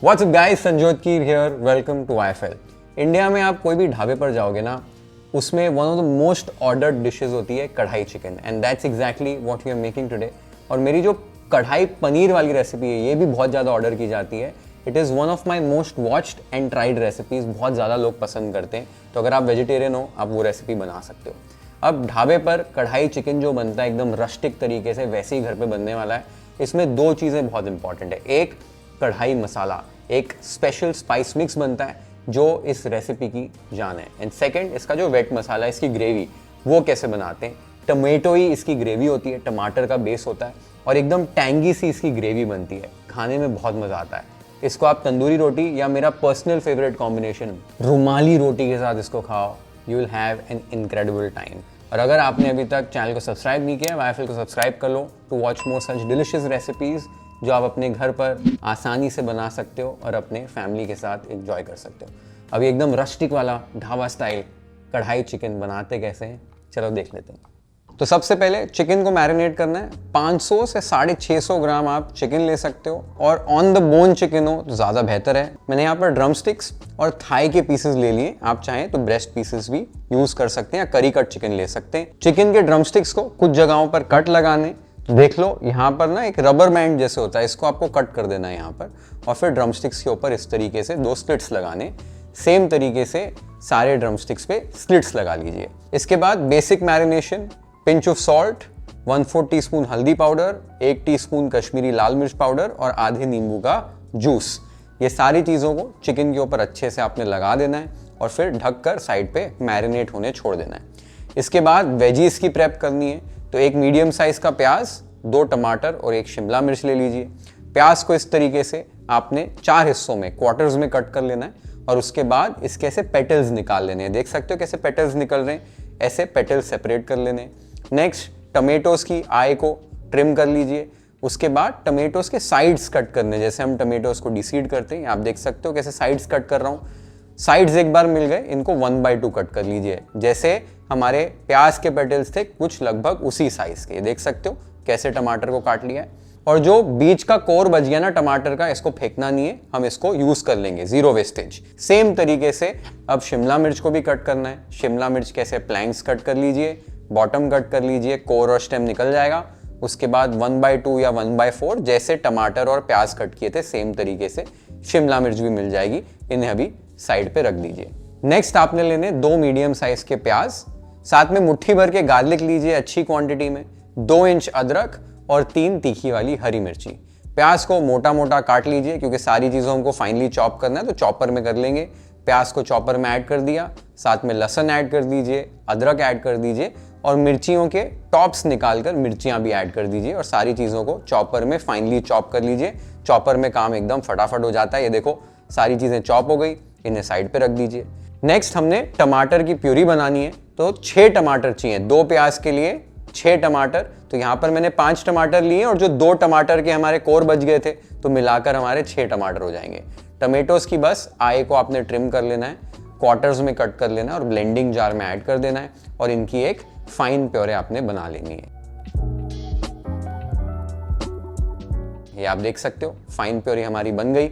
What's up guys, Sanjyot Keer here, welcome to IFL। India में आप कोई भी ढाबे पर जाओगे ना, उसमें one of the most ordered dishes होती है kadhai chicken, and that's exactly what we are making today. और मेरी जो कढ़ाई पनीर वाली रेसिपी है, ये भी बहुत ज़्यादा ऑर्डर की जाती है। It is one of my most watched and tried recipes. बहुत ज़्यादा लोग पसंद करते हैं, तो अगर आप वेजिटेरियन हो, आप वो रेसिपी बना सकते हो। अब ढाबे पर कढ़ाई चिकन जो बनता है एकदम रस्टिक तरीके से, वैसे ही घर पे बनने वाला है। इसमें दो चीज़ें बहुत इंपॉर्टेंट है। एक कढ़ाई मसाला, एक स्पेशल स्पाइस मिक्स बनता है जो इस रेसिपी की जान है। एंड सेकंड, इसका जो वेट मसाला है, इसकी ग्रेवी, वो कैसे बनाते हैं। टमेटो ही इसकी ग्रेवी होती है, टमाटर का बेस होता है और एकदम टैंगी सी इसकी ग्रेवी बनती है। खाने में बहुत मज़ा आता है। इसको आप तंदूरी रोटी या मेरा पर्सनल फेवरेट कॉम्बिनेशन रुमाली रोटी के साथ इसको खाओ, you will have an incredible time. और अगर आपने अभी तक चैनल को सब्सक्राइब नहीं किया, IFL को सब्सक्राइब कर लो to watch more such delicious recipes जो आप अपने घर पर आसानी से बना सकते हो और अपने फैमिली के साथ एंजॉय कर सकते हो। अभी एकदम रस्टिक वाला ढाबा स्टाइल कढ़ाई चिकन बनाते कैसे हैं, चलो देख लेते हैं। तो सबसे पहले चिकन को मैरिनेट करना है। 500 से 650 ग्राम आप चिकन ले सकते हो, और ऑन द बोन चिकन हो तो ज़्यादा बेहतर है। मैंने यहाँ पर ड्रम स्टिक्स और थाई के पीसेस ले लिए। आप चाहें तो ब्रेस्ट पीसेस भी यूज़ कर सकते हैं या करी कट चिकन ले सकते हैं। चिकन के ड्रम स्टिक्स को कुछ जगहों पर कट लगाने, देख लो यहाँ पर ना एक रबर बैंड जैसे होता है, इसको आपको कट कर देना है यहाँ पर, और फिर ड्रम स्टिक्स के ऊपर इस तरीके से 2 स्लिट्स लगाने। सेम तरीके से सारे ड्रम स्टिक्स पे स्लिट्स लगा लीजिए। इसके बाद basic marination, pinch of salt, 1/4 teaspoon हल्दी पाउडर, 1 टीस्पून कश्मीरी लाल मिर्च पाउडर और आधे नींबू का जूस। ये सारी चीज़ों को चिकन के ऊपर अच्छे से आपने लगा देना है और फिर ढककर साइड पे मैरिनेट होने छोड़ देना है। इसके बाद वेजीज की प्रेप करनी है। तो एक मीडियम साइज का प्याज, 2 टमाटर और 1 शिमला मिर्च ले लीजिए। प्याज को इस तरीके से आपने 4 हिस्सों में, क्वार्टर्स में कट कर लेना है और उसके बाद इसके ऐसे पेटल्स निकाल लेने हैं। देख सकते हो कैसे पेटल्स निकल रहे हैं, ऐसे पेटल्स सेपरेट कर लेने हैं। नेक्स्ट, टमेटोज की आई को ट्रिम कर लीजिए। उसके बाद टमेटोज के साइड्स कट करने, जैसे हम टमेटोज को डिसीड करते हैं। आप देख सकते हो कैसे साइड्स कट कर रहा हूँ। साइड्स एक बार मिल गए, इनको 1/2 कट कर लीजिए। जैसे हमारे प्याज के पेटल्स थे, कुछ लगभग उसी साइज के। देख सकते हो कैसे टमाटर को काट लिया है। और जो बीच का कोर बच गया ना टमाटर का, इसको फेंकना नहीं है, हम इसको यूज कर लेंगे, 0 वेस्टेज। सेम तरीके से अब शिमला मिर्च को भी कट करना है। शिमला मिर्च कैसे प्लैंक्स कट कर लीजिए, बॉटम कट कर लीजिए, कोर और स्टेम निकल जाएगा। उसके बाद 1/2 या 1/4 जैसे टमाटर और प्याज कट किए थे, सेम तरीके से शिमला मिर्च भी मिल जाएगी। इन्हें अभी साइड पे रख दीजिए। नेक्स्ट आपने लेने 2 मीडियम साइज के प्याज, साथ में मुट्ठी भर के गार्लिक लीजिए अच्छी क्वांटिटी में, 2 इंच अदरक और 3 तीखी वाली हरी मिर्ची। प्याज को मोटा मोटा काट लीजिए, क्योंकि सारी चीज़ों हमको फाइनली चॉप करना है तो चॉपर में कर लेंगे। प्याज को चॉपर में ऐड कर दिया, साथ में लहसुन ऐड कर दीजिए, अदरक ऐड कर दीजिए और मिर्चियों के टॉप्स निकालकर मिर्चियाँ भी ऐड कर दीजिए और सारी चीज़ों को चॉपर में फाइनली चॉप कर लीजिए। चॉपर में काम एकदम फटाफट हो जाता है। ये देखो सारी चीज़ें चॉप हो गई, इन्हें साइड पे रख दीजिए। नेक्स्ट हमने टमाटर की प्यूरी बनानी है। तो 6 टमाटर चाहिए, 2 प्याज के लिए 6 टमाटर। तो यहाँ पर मैंने 5 टमाटर लिए और जो 2 टमाटर के हमारे कोर बच गए थे, तो मिलाकर हमारे 6 टमाटर हो जाएंगे। टमेटोज की बस आई को आपने ट्रिम कर लेना है, क्वार्टर्स में कट कर लेना है और ब्लेंडिंग जार में ऐड कर देना है और इनकी एक फाइन प्योरे आपने बना लेनी है। ये आप देख सकते हो फाइन प्योरी हमारी बन गई।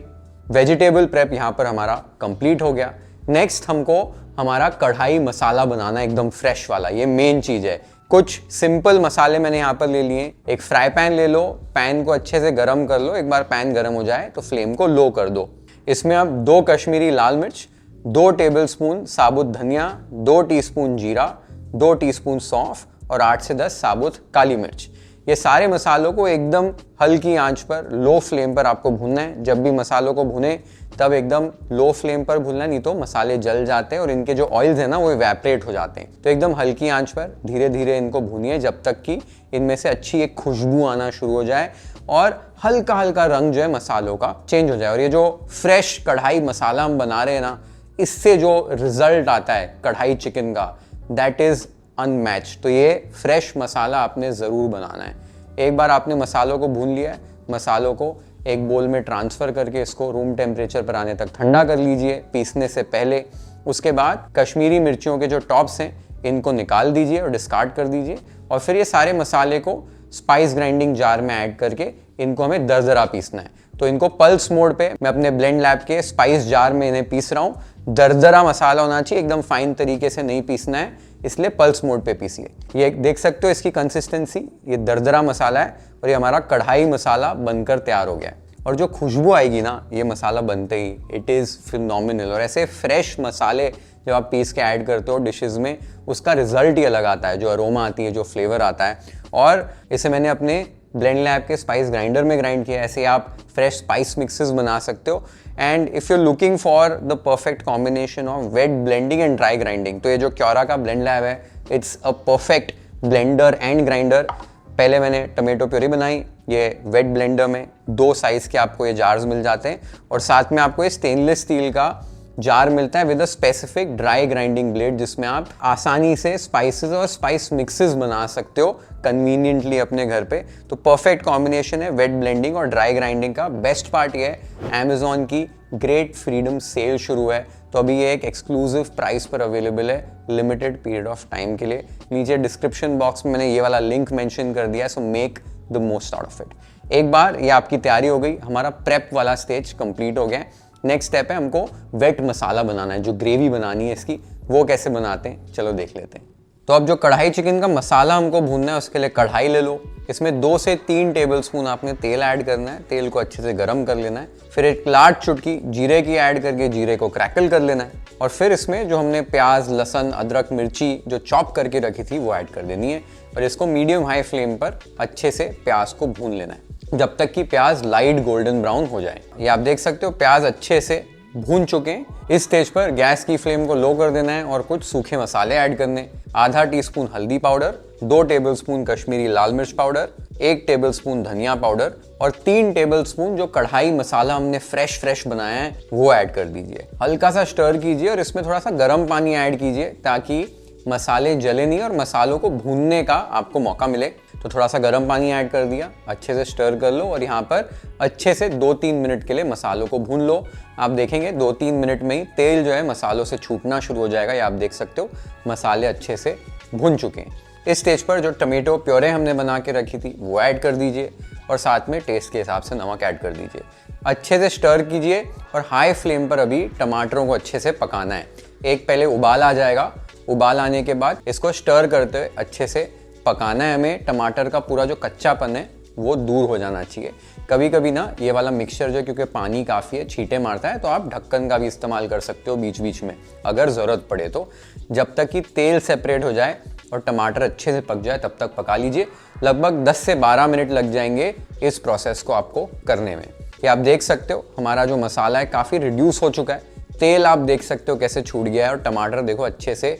वेजिटेबल प्रेप यहाँ पर हमारा कंप्लीट हो गया। नेक्स्ट हमको हमारा कढ़ाई मसाला बनाना है, एकदम फ्रेश वाला। ये मेन चीज है। कुछ सिंपल मसाले मैंने यहाँ पर ले लिए। एक फ्राई पैन ले लो, पैन को अच्छे से गर्म कर लो। एक बार पैन गर्म हो जाए तो फ्लेम को लो कर दो। इसमें अब 2 कश्मीरी लाल मिर्च, 2 टेबलस्पून साबुत धनिया, 2 टीस्पून जीरा, 2 टीस्पून सौंफ और 8 से 10 साबुत काली मिर्च। ये सारे मसालों को एकदम हल्की आंच पर, लो फ्लेम पर आपको भूनना है। जब भी मसालों को भुने तब एकदम लो फ्लेम पर भूनना, नहीं तो मसाले जल जाते हैं और इनके जो ऑयल्स हैं ना, वो इवेपरेट हो जाते हैं। तो एकदम हल्की आंच पर धीरे धीरे इनको भूनिए जब तक कि इनमें से अच्छी एक खुशबू आना शुरू हो जाए और हल्का हल्का रंग जो है मसालों का चेंज हो जाए। और ये जो फ्रेश कढ़ाई मसाला हम बना रहे हैं ना, इससे जो रिजल्ट आता है कढ़ाई चिकन का, दैट इज अनमैच। तो ये फ्रेश मसाला आपने ज़रूर बनाना है। एक बार आपने मसालों को भून लिया है, मसालों को एक बोल में ट्रांसफ़र करके इसको रूम टेम्परेचर पर आने तक ठंडा कर लीजिए पीसने से पहले। उसके बाद कश्मीरी मिर्चियों के जो टॉप्स हैं इनको निकाल दीजिए और डिस्कार्ड कर दीजिए और फिर ये सारे मसाले को स्पाइस ग्राइंडिंग जार में ऐड करके इनको हमें दरदरा पीसना है। तो इनको पल्स मोड पे मैं अपने ब्लेंड लैब के स्पाइस जार में इन्हें पीस रहा हूँ। दरदरा मसाला होना चाहिए, एकदम फाइन तरीके से नहीं पीसना है, इसलिए पल्स मोड पे पीसिए। ये देख सकते हो इसकी कंसिस्टेंसी, ये दरदरा मसाला है और ये हमारा कढ़ाई मसाला बनकर तैयार हो गया है। और जो खुशबू आएगी ना ये मसाला बनते ही, इट इज़ फिनोमिनल। और ऐसे फ्रेश मसाले जब आप पीस के ऐड करते हो डिशेस में, उसका रिजल्ट ही अलग आता है, जो अरोमा आती है, जो फ्लेवर आता है। और इसे मैंने अपने ब्लेंड लैब के स्पाइस ग्राइंडर में ग्राइंड किया। ऐसे आप फ्रेश स्पाइस मिक्सेस बना सकते हो। And if you looking for the perfect combination of wet blending and dry grinding, तो ये जो क्योरा का ब्लेंड लैब है, it's a perfect blender and grinder. पहले मैंने टमेटो प्यूरी बनाई, ये वेट ब्लेंडर में 2 साइज़ के आपको ये जार्स मिल जाते हैं, और साथ में आपको ये स्टेनलेस स्टील का जार मिलता है with a specific dry grinding blade, जिसमें आप आसानी से स्पाइसेस और स्पाइस मिक्सेस बना सकते हो कन्वीनियंटली अपने घर पे। तो परफेक्ट कॉम्बिनेशन है वेट ब्लेंडिंग और ड्राई ग्राइंडिंग का। बेस्ट पार्ट ये है अमेजॉन की ग्रेट फ्रीडम सेल शुरू है, तो अभी ये एक एक्सक्लूसिव प्राइस पर अवेलेबल है लिमिटेड पीरियड ऑफ टाइम के लिए। नीचे डिस्क्रिप्शन बॉक्स में मैंने ये वाला लिंक मेंशन कर दिया है, so make the most out of it. एक बार ये आपकी तैयारी हो गई, हमारा प्रेप वाला स्टेज कंप्लीट हो गया है। नेक्स्ट स्टेप है हमको वेट मसाला बनाना है, जो ग्रेवी बनानी है इसकी, वो कैसे बनाते हैं चलो देख लेते हैं। तो अब जो कढ़ाई चिकन का मसाला हमको भूनना है, उसके लिए कढ़ाई ले लो। इसमें 2 से 3 टेबलस्पून आपने तेल ऐड करना है। तेल को अच्छे से गर्म कर लेना है। फिर एक लार्ज चुटकी जीरे की ऐड करके जीरे को क्रैकल कर लेना है। और फिर इसमें जो हमने प्याज, लहसुन, अदरक, मिर्ची जो चॉप करके रखी थी वो ऐड कर देनी है, और इसको मीडियम हाई फ्लेम पर अच्छे से प्याज को भून लेना है जब तक कि प्याज लाइट गोल्डन ब्राउन हो जाए। ये आप देख सकते हो प्याज अच्छे से भून चुके हैं। इस स्टेज पर गैस की फ्लेम को लो कर देना है और कुछ सूखे मसाले ऐड करने। आधा टीस्पून हल्दी पाउडर, 2 टेबलस्पून कश्मीरी लाल मिर्च पाउडर, 1 टेबलस्पून धनिया पाउडर और 3 टेबलस्पून जो कढ़ाई मसाला हमने फ्रेश बनाया है वो ऐड कर दीजिए। हल्का सा स्टर कीजिए और इसमें थोड़ा सा गर्म पानी ऐड कीजिए ताकि मसाले जले नहीं और मसालों को भूनने का आपको मौका मिले। तो थोड़ा सा गर्म पानी ऐड कर दिया, अच्छे से स्टर कर लो और यहाँ पर अच्छे से 2-3 मिनट के लिए मसालों को भून लो। आप देखेंगे 2-3 मिनट में ही तेल जो है मसालों से छूटना शुरू हो जाएगा। ये आप देख सकते हो मसाले अच्छे से भुन चुके हैं। इस स्टेज पर जो टमेटो प्योरे हमने बना के रखी थी वो ऐड कर दीजिए और साथ में टेस्ट के हिसाब से नमक ऐड कर दीजिए। अच्छे से स्टर कीजिए और हाई फ्लेम पर अभी टमाटरों को अच्छे से पकाना है। एक पहले उबाल आ जाएगा, उबाल आने के बाद इसको स्टर करते हुए अच्छे से पकाना है हमें। टमाटर का पूरा जो कच्चापन है वो दूर हो जाना चाहिए। कभी कभी ना ये वाला मिक्सचर जो, क्योंकि पानी काफ़ी है, छींटे मारता है, तो आप ढक्कन का भी इस्तेमाल कर सकते हो बीच बीच में अगर ज़रूरत पड़े तो। जब तक कि तेल सेपरेट हो जाए और टमाटर अच्छे से पक जाए तब तक पका लीजिए। लगभग 10 से 12 मिनट लग जाएंगे इस प्रोसेस को आपको करने में। ये आप देख सकते हो हमारा जो मसाला है काफ़ी रिड्यूस हो चुका है। तेल आप देख सकते हो कैसे छूट गया है और टमाटर देखो अच्छे से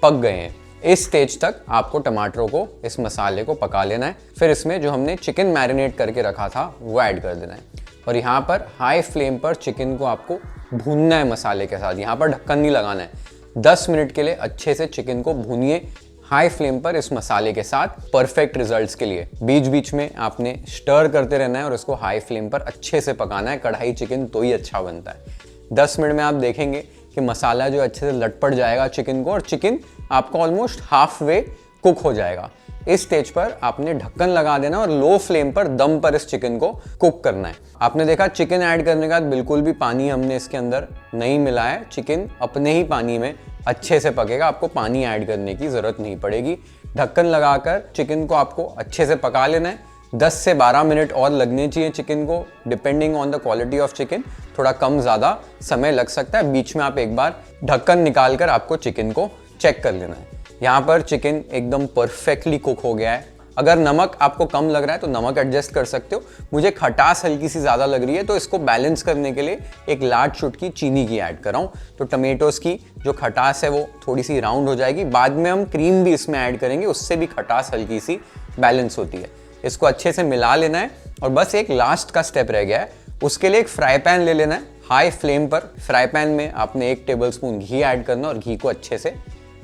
पक गए हैं। इस स्टेज तक आपको टमाटरों को, इस मसाले को पका लेना है। फिर इसमें जो हमने चिकन मैरिनेट करके रखा था वो ऐड कर देना है और यहाँ पर हाई फ्लेम पर चिकन को आपको भूनना है मसाले के साथ। यहाँ पर ढक्कन नहीं लगाना है। 10 मिनट के लिए अच्छे से चिकन को भूनिए हाई फ्लेम पर इस मसाले के साथ परफेक्ट रिजल्ट्स के लिए। बीच बीच में आपने स्टर करते रहना है और इसको हाई फ्लेम पर अच्छे से पकाना है। कढ़ाई चिकन तो ही अच्छा बनता है। 10 मिनट में आप देखेंगे कि मसाला जो अच्छे से लटपट जाएगा चिकन को और चिकन आपको ऑलमोस्ट हाफ वे कुक हो जाएगा। इस स्टेज पर आपने ढक्कन लगा देना और लो फ्लेम पर दम पर इस चिकन को कुक करना है। आपने देखा चिकन ऐड करने के बाद बिल्कुल भी पानी हमने इसके अंदर नहीं मिलाया। चिकन अपने ही पानी में अच्छे से पकेगा, आपको पानी ऐड करने की ज़रूरत नहीं पड़ेगी। ढक्कन लगाकर चिकन को आपको अच्छे से पका लेना है। 10 से 12 मिनट और लगने चाहिए चिकन को, depending on the quality of chicken. थोड़ा कम ज़्यादा समय लग सकता है। बीच में आप एक बार ढक्कन निकाल कर आपको चिकन को चेक कर लेना है। यहाँ पर चिकन एकदम परफेक्टली कुक हो गया है। अगर नमक आपको कम लग रहा है तो नमक एडजस्ट कर सकते हो। मुझे खटास हल्की सी ज़्यादा लग रही है तो इसको बैलेंस करने के लिए एक लार्ज चुटकी चीनी की ऐड कर रहा हूँ। तो टमेटोज़ की जो खटास है वो थोड़ी सी राउंड हो जाएगी। बाद में हम क्रीम भी इसमें ऐड करेंगे, उससे भी खटास हल्की सी बैलेंस होती है। इसको अच्छे से मिला लेना है और बस एक लास्ट का स्टेप रह गया है। उसके लिए एक फ्राई पैन ले लेना है हाई फ्लेम पर। फ्राई पैन में आपने 1 टेबलस्पून घी ऐड करना और घी को अच्छे से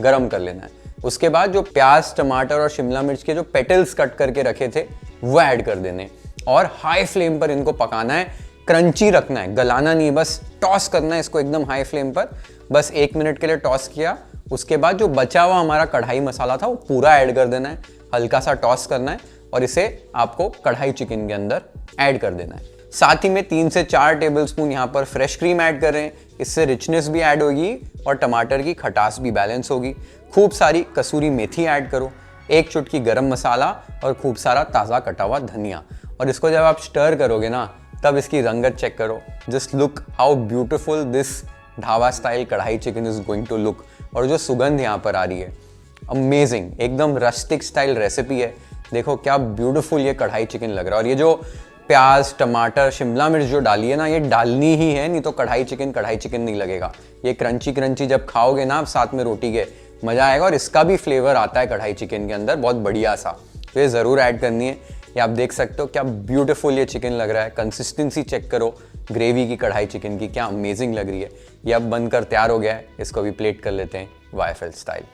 गर्म कर लेना है। उसके बाद जो प्याज, टमाटर और शिमला मिर्च के जो पेटल्स कट करके रखे थे वो ऐड कर देने और हाई फ्लेम पर इनको पकाना है। क्रंची रखना है, गलाना नहीं, बस टॉस करना है इसको एकदम हाई फ्लेम पर। बस 1 मिनट के लिए टॉस किया। उसके बाद जो बचा हुआ हमारा कढ़ाई मसाला था वो पूरा ऐड कर देना है। हल्का सा टॉस करना है और इसे आपको कढ़ाई चिकन के अंदर ऐड कर देना है। साथ ही में 3 से 4 टेबलस्पून यहाँ पर फ्रेश क्रीम ऐड कर रहे हैं, इससे रिचनेस भी ऐड होगी और टमाटर की खटास भी बैलेंस होगी। खूब सारी कसूरी मेथी ऐड करो, 1 चुटकी गरम मसाला और खूब सारा ताज़ा कटा हुआ धनिया। और इसको जब आप स्टर करोगे ना, तब इसकी रंगत चेक करो। Just look how beautiful this dhaba style kadai chicken is going to look. और जो सुगंध यहाँ पर आ रही है, अमेजिंग, एकदम रस्टिक स्टाइल रेसिपी है। देखो क्या ब्यूटीफुल ये कढ़ाई चिकन लग रहा है। और ये जो प्याज, टमाटर, शिमला मिर्च जो डाली है ना, ये डालनी ही है, नहीं तो कढ़ाई चिकन नहीं लगेगा। ये क्रंची क्रंची जब खाओगे ना आप साथ में रोटी के, मज़ा आएगा। और इसका भी फ्लेवर आता है कढ़ाई चिकन के अंदर बहुत बढ़िया सा, तो ये ज़रूर ऐड करनी है। ये आप देख सकते हो क्या ब्यूटीफुल ये चिकन लग रहा है। कंसिस्टेंसी चेक करो ग्रेवी की, कढ़ाई चिकन की क्या अमेजिंग लग रही है। ये अब बनकर तैयार हो गया है, इसको भी प्लेट कर लेते हैं YFL style.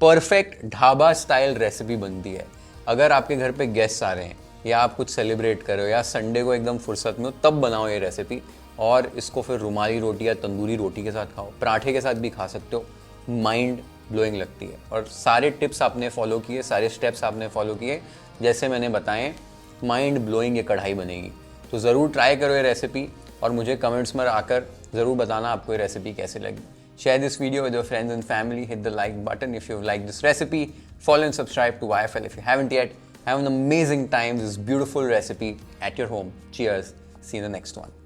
Perfect dhaba style recipe बनती है। अगर आपके घर पे गेस्ट आ रहे हैं या आप कुछ सेलिब्रेट कर रहे हो या संडे को एकदम फुर्सत में हो, तब बनाओ ये रेसिपी। और इसको फिर रुमाली रोटी या तंदूरी रोटी के साथ खाओ, पराठे के साथ भी खा सकते हो। माइंड ब्लोइंग लगती है। और सारे टिप्स आपने फॉलो किए, सारे स्टेप्स आपने फॉलो किए जैसे मैंने बताएं, माइंड ब्लोइंग ये कढ़ाई बनेगी। तो ज़रूर ट्राई करो ये रेसिपी और मुझे कमेंट्स में आकर ज़रूर बताना आपको ये रेसिपी कैसे लगी। Share this video with your friends and family. Hit the like button if you've liked this recipe. Follow and subscribe to YFL if you haven't yet. Have an amazing time. This beautiful recipe at your home. Cheers. See you in the next one.